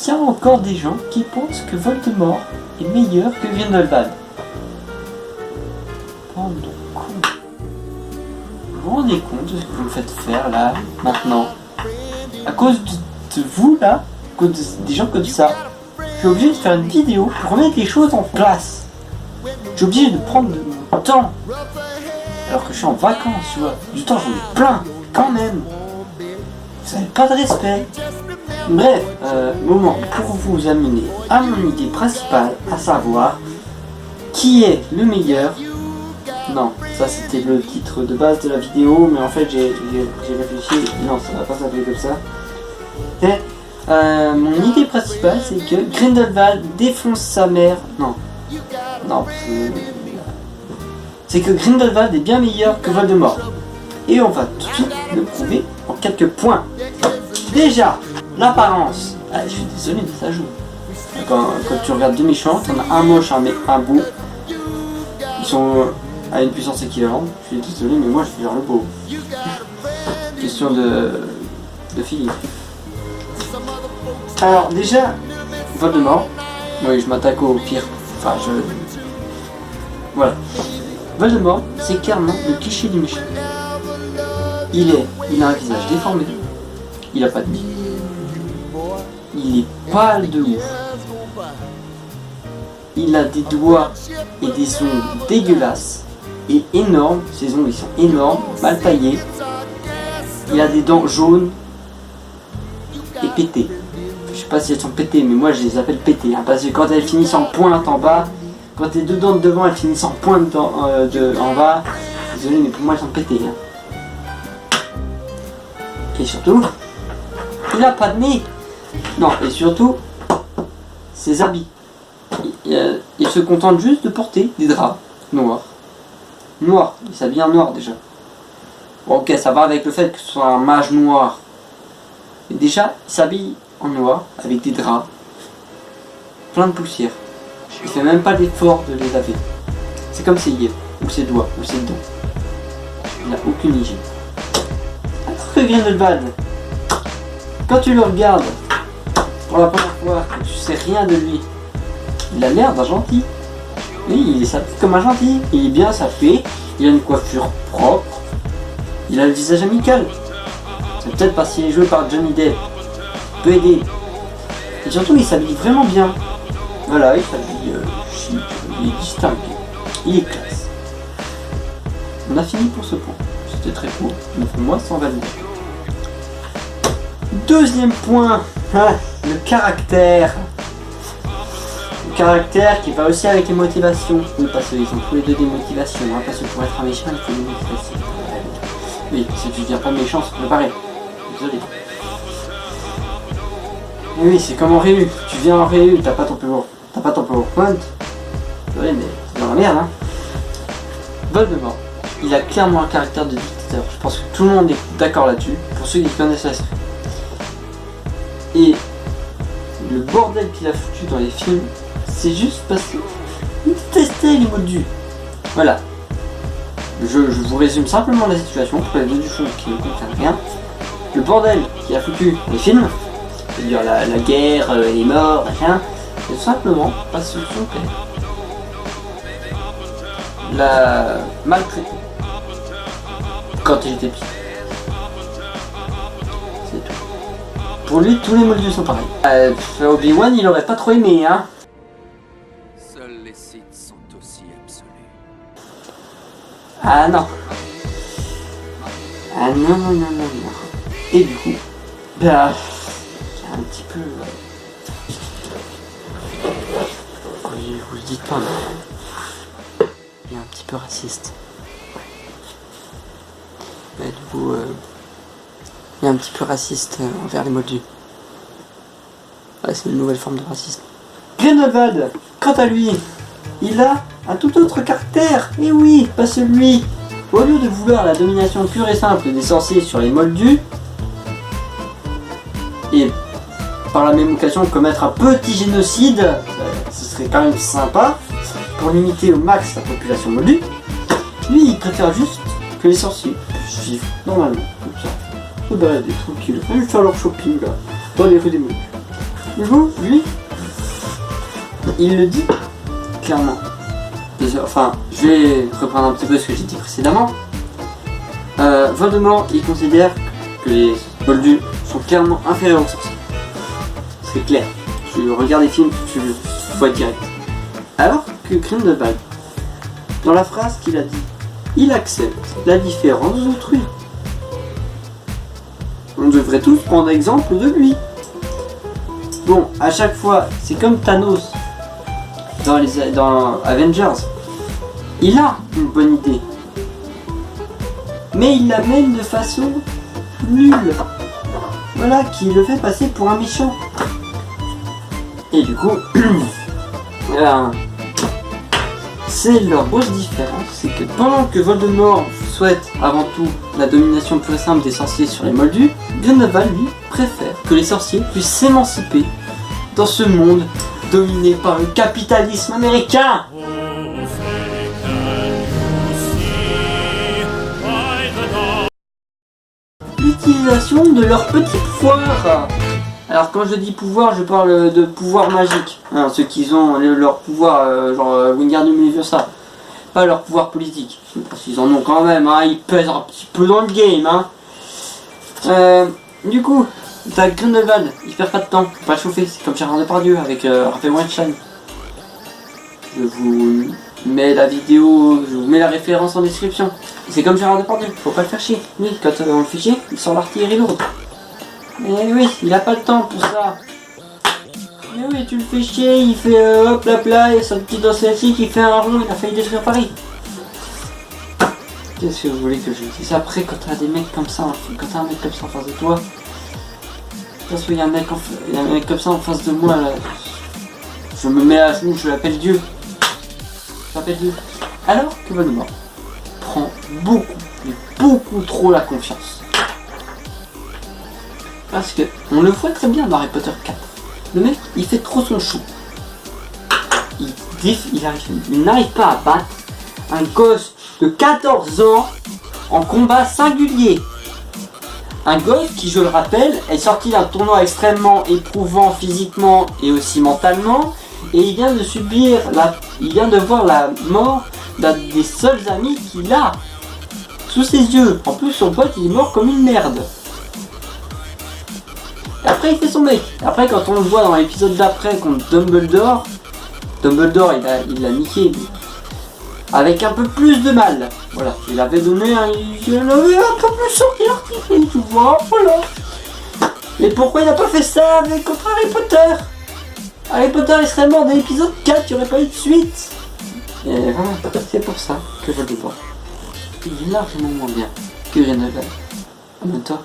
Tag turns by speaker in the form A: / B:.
A: tient encore des gens qui pensent que Voldemort est meilleur que Grindelwald. Bande de cons. Vous vous rendez compte de ce que vous me faites faire là, maintenant? À cause de vous là, à cause des gens comme ça, je suis obligé de faire une vidéo pour remettre les choses en place. Je suis obligé de prendre mon temps. Alors que je suis en vacances, tu vois. Du temps j'en ai plein, quand même. Vous n'avez pas de respect. Bref, moment pour vous amener à mon idée principale, à savoir qui est le meilleur. Non, ça c'était le titre de base de la vidéo, mais en fait j'ai réfléchi, non ça va pas s'appeler comme ça. Et, mon idée principale c'est que Grindelwald défonce sa mère. Non, c'est que Grindelwald est bien meilleur que Voldemort. Et on va tout de suite le prouver en quelques points. Déjà, l'apparence. Ah, je suis désolé, mais ça joue. Quand tu regardes deux méchants, t'en as un moche, un beau. Ils sont à une puissance équivalente. Je suis désolé, mais moi je vais faire le beau. Question de Philippe. Alors déjà, Voldemort. Oui, je m'attaque au pire. Enfin, voilà. Voldemort, c'est clairement le cliché du méchant. Il a un visage déformé. Il a pas de nez. Il est pâle de ouf. Il a des doigts et des ongles dégueulasses et énormes. Ses ongles ils sont énormes, mal taillés. Il a des dents jaunes et pétées. Je sais pas si elles sont pétées, mais moi je les appelle pétées. Hein, parce que quand elles finissent en pointe en bas, quand tes deux dents de devant elles finissent en pointe en bas, désolé mais pour moi elles sont pétées. Hein. Et surtout, il a pas de nez. Non, et surtout, ses habits. Il se contente juste de porter des draps noirs. Noir, il s'habille en noir déjà. Bon, ok, ça va avec le fait que ce soit un mage noir. Mais déjà, il s'habille en noir avec des draps. Plein de poussière. Il fait même pas l'effort de les laver. C'est comme ses yeux, ou ses doigts, ou ses dents. Il n'a aucune hygiène. Alors que Grindelwald, quand tu le regardes pour la première fois, que tu sais rien de lui, il a l'air d'un gentil. Oui, il est sapé comme un gentil. Il est bien sapé, il a une coiffure propre, il a le visage amical. C'est peut-être parce qu'il est joué par Johnny Depp. Il peut aider. Et surtout, il s'habille vraiment bien. Voilà, il s'habille chic, il est distingué, il est classe. On a fini pour ce point. C'était très court, mais pour moi, sans valider. Deuxième point, le caractère. Le caractère qui va aussi avec les motivations. Oui, parce qu'ils ont tous les deux des motivations. Hein, parce que pour être un méchant, il faut des motivations. Oui, si tu deviens pas méchant, c'est préparé. Désolé. Mais oui, c'est comme en réu. Tu viens en réu, t'as pas ton PowerPoint. Désolé, mais c'est dans la merde, hein. Voldemort, il a clairement un caractère de dictateur. Je pense que tout le monde est d'accord là-dessus, pour ceux qui connaissent la série. Et le bordel qu'il a foutu dans les films, c'est juste parce qu'il détestait les moldus. Voilà. Je vous résume simplement la situation pour les deux du fond qui ne comprennent rien. Le bordel qu'il a foutu dans les films, c'est-à-dire la guerre, les morts, machin, c'est tout simplement parce que son père l'a maltraité quand il était petit. C'est tout. Pour lui, tous les moldus sont pareils. Obi-Wan, il aurait pas trop aimé, hein.
B: Seuls les Sith sont aussi absolus.
A: Ah non. Ah non. Et du coup, bah, c'est un petit peu... Oui, je vous le dis pas, mais... il est un petit peu raciste. Mais du coup, il est un petit peu raciste envers les moldus. Ouais, c'est une nouvelle forme de racisme. Grindelwald, quant à lui, il a un tout autre caractère. Et oui, pas celui. Au lieu de vouloir la domination pure et simple des sorciers sur les moldus, et par la même occasion commettre un petit génocide, ce serait quand même sympa, pour limiter au max la population moldue, lui il préfère juste que les sorciers puissent vivre normalement, comme ça, se balader tranquille, même faire leur shopping là, dans les rues des moldus. Du coup, lui, il le dit clairement. Enfin, je vais reprendre un petit peu ce que j'ai dit précédemment. Voldemort, il considère que les Moldus sont clairement inférieurs aux sorciers. C'est clair. Tu regardes les films, tu vois direct. Alors que Grindelwald, dans la phrase qu'il a dit, il accepte la différence d'autrui. On devrait tous prendre exemple de lui. Bon, à chaque fois, c'est comme Thanos dans Avengers. Il a une bonne idée, mais il l'amène de façon nulle. Voilà, qui le fait passer pour un méchant. Et du coup, c'est leur grosse différence, c'est que pendant que Voldemort souhaite avant tout la domination pure et simple des sorciers sur les Moldus, Grindelwald lui préfère que les sorciers puissent s'émanciper dans ce monde dominé par le capitalisme américain. L'utilisation de leur petit pouvoir. Alors quand je dis pouvoir, je parle de pouvoir magique. Hein, ceux qui ont leur pouvoir, genre Wingardium Leviosa. Pas leur pouvoir politique. Parce qu'ils en ont quand même, hein, ils pèsent un petit peu dans le game. Hein. Du coup, t'as Grindelwald, il perd pas de temps, faut pas le chauffer, c'est comme Gérard Depardieu avec Raphaël Weinstein. Je vous mets la vidéo, je vous mets la référence en description. C'est comme Gérard Depardieu, faut pas le faire chier. Oui, quand on le fait chier, il sort l'artillerie lourde. Mais oui, il a pas le temps pour ça. Mais oui, tu le fais chier, il fait hop la plat, et son petit dossier qui fait un rond, il a failli détruire Paris. Qu'est-ce que vous voulez que je dise après quand t'as des mecs comme ça, quand t'as un mec comme ça en face de toi? Parce qu'il y a un mec comme ça en face de moi là. Je me mets à genoux, je l'appelle Dieu. Je l'appelle Dieu. Alors que Voldemort prend beaucoup trop la confiance. Parce que on le voit très bien dans Harry Potter 4. Le mec, il fait trop son chou. Il n'arrive pas à battre un gosse de 14 ans en combat singulier. Un gosse qui, je le rappelle, est sorti d'un tournoi extrêmement éprouvant physiquement et aussi mentalement, et il vient de voir la mort d'un des seuls amis qu'il a sous ses yeux. En plus, son pote, il est mort comme une merde. Et après, il fait son mec. Après, quand on le voit dans l'épisode d'après contre Dumbledore, il l'a niqué avec un peu plus de mal. Voilà, il avait donné un peu plus sorti l'article, tu vois, voilà. Mais pourquoi il n'a pas fait ça avec contre Harry Potter? Harry Potter il serait mort dans l'épisode 4, il n'y aurait pas eu de suite. Et voilà, c'est pour ça que je le vois. Il est largement moins bien que Grindelwald. En même temps,